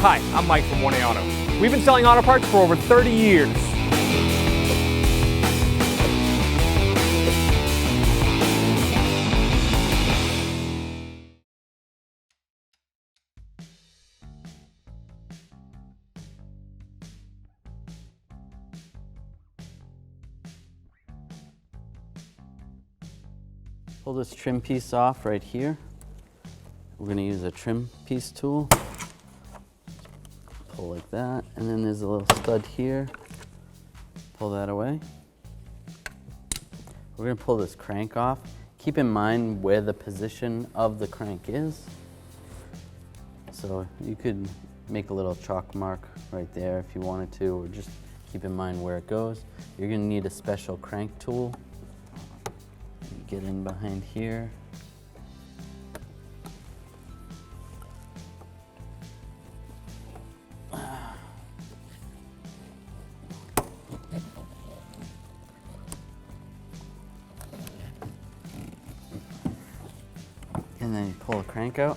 Hi, I'm Mike from 1A Auto. We've been selling auto parts for over 30 years. Pull this trim piece off right here. We're going to use a trim piece tool. Pull like that, and then there's a little stud here. Pull that away. We're going to pull this crank off. Keep in mind where the position of the crank is. So you could make a little chalk mark right there if you wanted to, or just keep in mind where it goes. You're going to need a special crank tool. Get in behind here. And then you pull the crank out.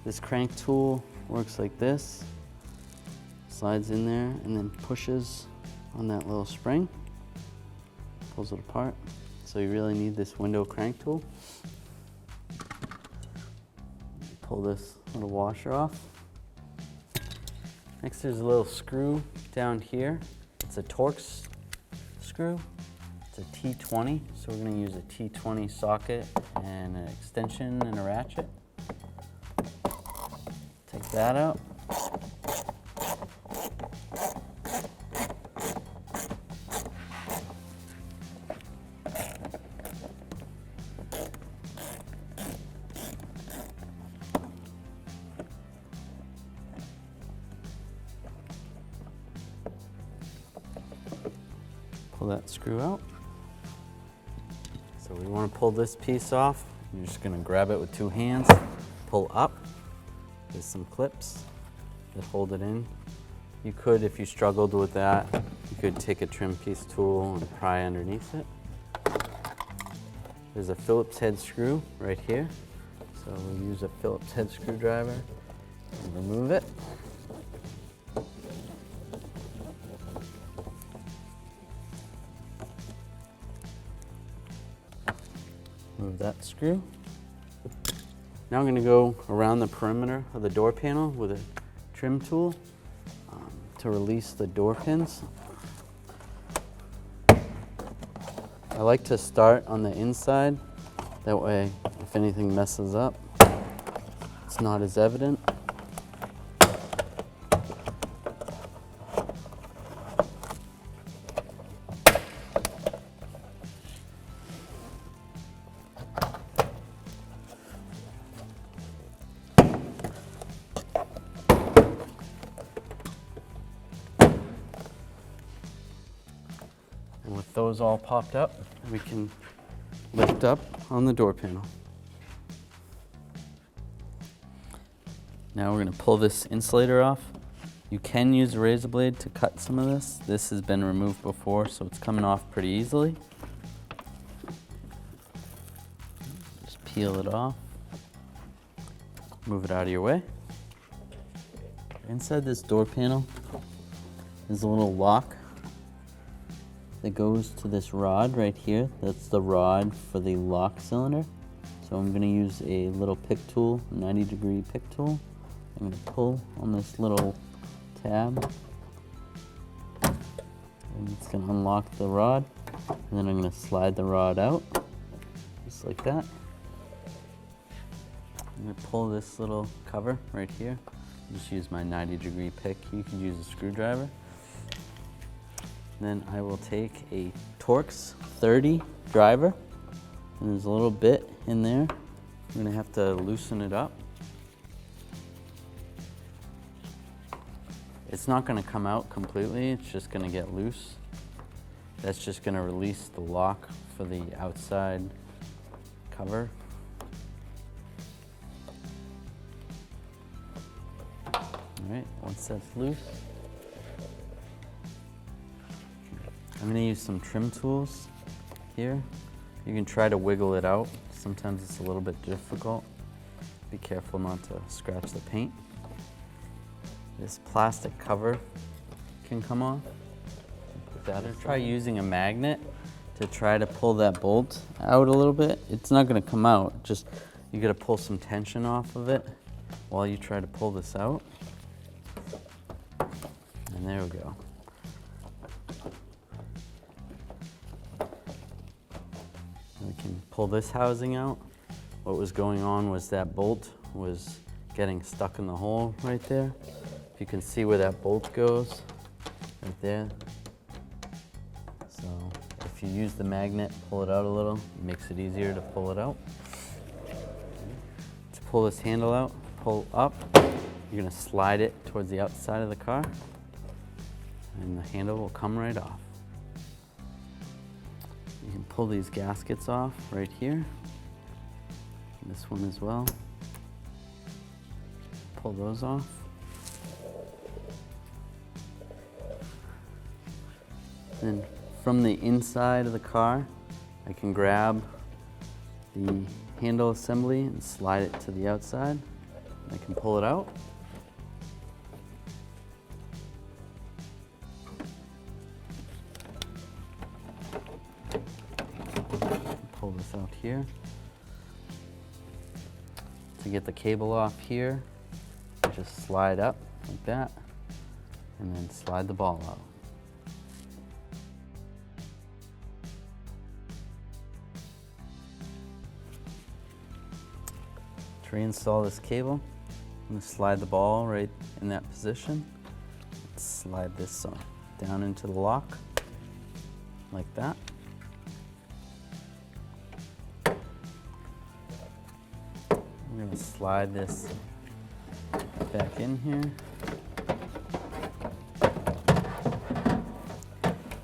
This crank tool works like this. Slides in there and then pushes on that little spring. Pulls it apart. So you really need this window crank tool. Pull this little washer off. Next there's a little screw down here. It's a Torx screw. It's a T20, so we're going to use a T20 socket and an extension and a ratchet. Take that out. Pull that screw out. So we want to pull this piece off. You're just going to grab it with two hands, pull up. There's some clips that hold it in. You could, if you struggled with that, you could take a trim piece tool and pry underneath it. There's a Phillips head screw right here. So we'll use a Phillips head screwdriver and remove it. Remove that screw. Now I'm going to go around the perimeter of the door panel with a trim tool to release the door pins. I like to start on the inside. That way, if anything messes up, it's not as evident. And with those all popped up, we can lift up on the door panel. Now we're going to pull this insulator off. You can use a razor blade to cut some of this. This has been removed before, so it's coming off pretty easily. Just peel it off. Move it out of your way. Inside this door panel is a little lock that goes to this rod right here. That's the rod for the lock cylinder. So I'm going to use a little pick tool, a 90-degree pick tool. I'm going to pull on this little tab, and it's going to unlock the rod, and then I'm going to slide the rod out, just like that. I'm going to pull this little cover right here. Just use my 90-degree pick. You can use a screwdriver. Then I will take a Torx 30 driver, and there's a little bit in there. I'm going to have to loosen it up. It's not going to come out completely, it's just going to get loose. That's just going to release the lock for the outside cover. All right, once that's loose, I'm going to use some trim tools here. You can try to wiggle it out. Sometimes it's a little bit difficult. Be careful not to scratch the paint. this plastic cover can come off. Put that in. Try using a magnet to try to pull that bolt out a little bit. It's not going to come out, just you got to pull some tension off of it while you try to pull this out. And there we go. We can pull this housing out. What was going on was that bolt was getting stuck in the hole right there. If you can see where that bolt goes, right there. So if you use the magnet, pull it out a little, it makes it easier to pull it out. To pull this handle out, pull up, you're gonna slide it towards the outside of the car, and the handle will come right off. You can pull these gaskets off right here. This one as well. Pull those off. Then from the inside of the car, I can grab the handle assembly and slide it to the outside. I can pull it out. Pull this out here. To get the cable off here, just slide up like that, and then slide the ball out. To reinstall this cable, I'm going to slide the ball right in that position. Slide this down into the lock, like that. I'm going to slide this back in here.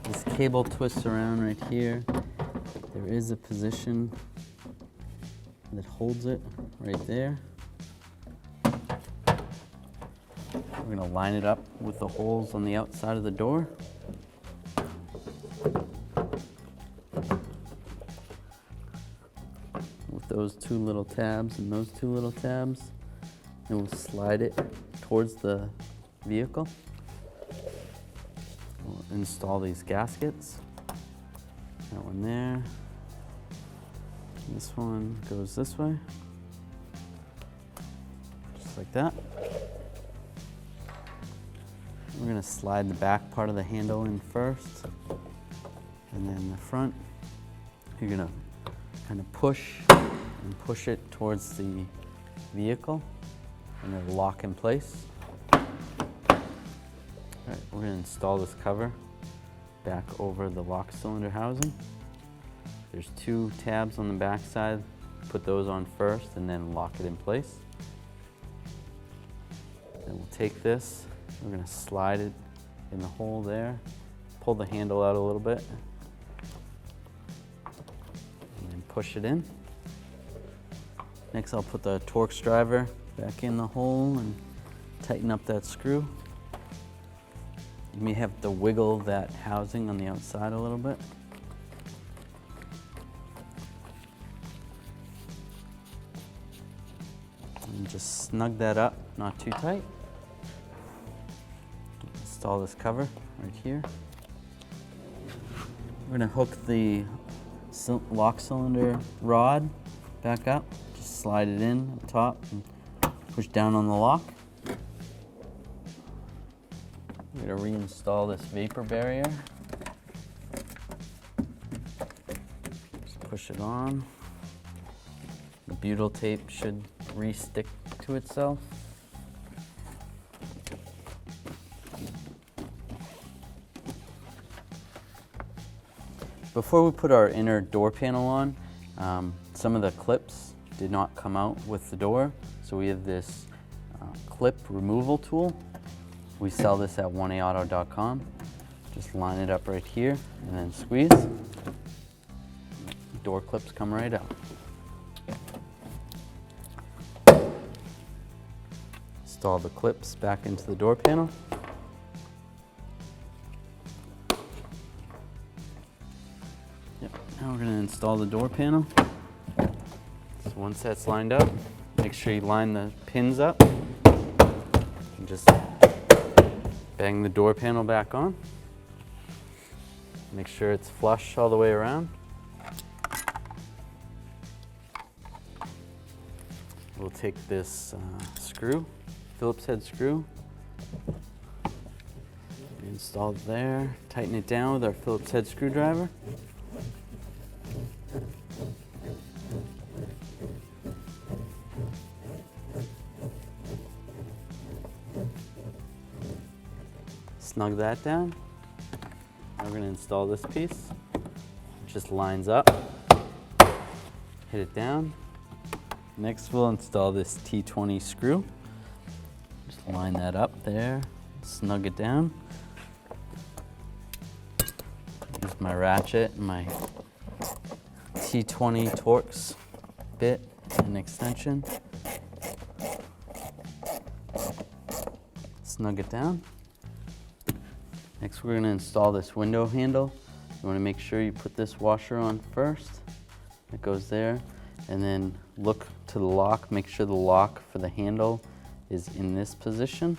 This cable twists around right here. There is a position that holds it right there. We're going to line it up with the holes on the outside of the door. With those two little tabs and those two little tabs, and we'll slide it towards the vehicle. We'll install these gaskets. That one there. This one goes this way, just like that. We're going to slide the back part of the handle in first, and then the front. You're going to kind of push it towards the vehicle, and it'll lock in place. All right, we're going to install this cover back over the lock cylinder housing. There's two tabs on the back side. Put those on first and then lock it in place. Then we'll take this, we're going to slide it in the hole there, pull the handle out a little bit, and then push it in. Next I'll put the Torx driver back in the hole and tighten up that screw. You may have to wiggle that housing on the outside a little bit. And just snug that up, not too tight. Install this cover right here. We're going to hook the lock cylinder rod back up. Just slide it in up top and push down on the lock. We're going to reinstall this vapor barrier. Just push it on. The butyl tape should re-stick to itself. Before we put our inner door panel on, some of the clips did not come out with the door, so we have this clip removal tool. We sell this at 1aauto.com. Just line it up right here and then squeeze. Door clips come right out. Install the clips back into the door panel. Yep. Now we're going to install the door panel. So once that's lined up, make sure you line the pins up. And just Bang the door panel back on. Make sure it's flush all the way around. We'll take this screw, Phillips head screw, install it there, tighten it down with our Phillips head screwdriver. Snug that down. Now we're going to install this piece. It just lines up. Hit it down. Next we'll install this T20 screw. Just line that up there, snug it down. Use my ratchet and my T20 Torx bit and extension. Snug it down. Next we're going to install this window handle. You want to make sure you put this washer on first. It goes there. And then look to the lock. Make sure the lock for the handle is in this position.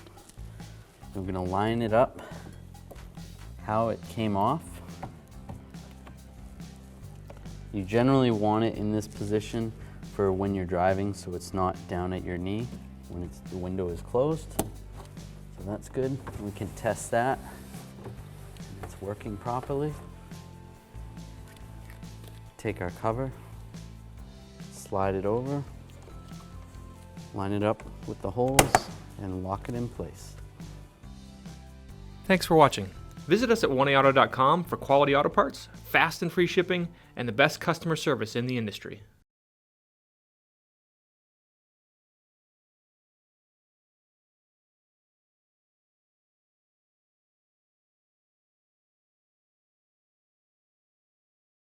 We're going to line it up how it came off. You generally want it in this position for when you're driving so it's not down at your knee when the window is closed. So that's good. We can test that. It's working properly. Take our cover, slide it over, line it up with the holes, and lock it in place. Thanks for watching. Visit us at oneauto.com for quality auto parts, fast and free shipping, and the best customer service in the industry.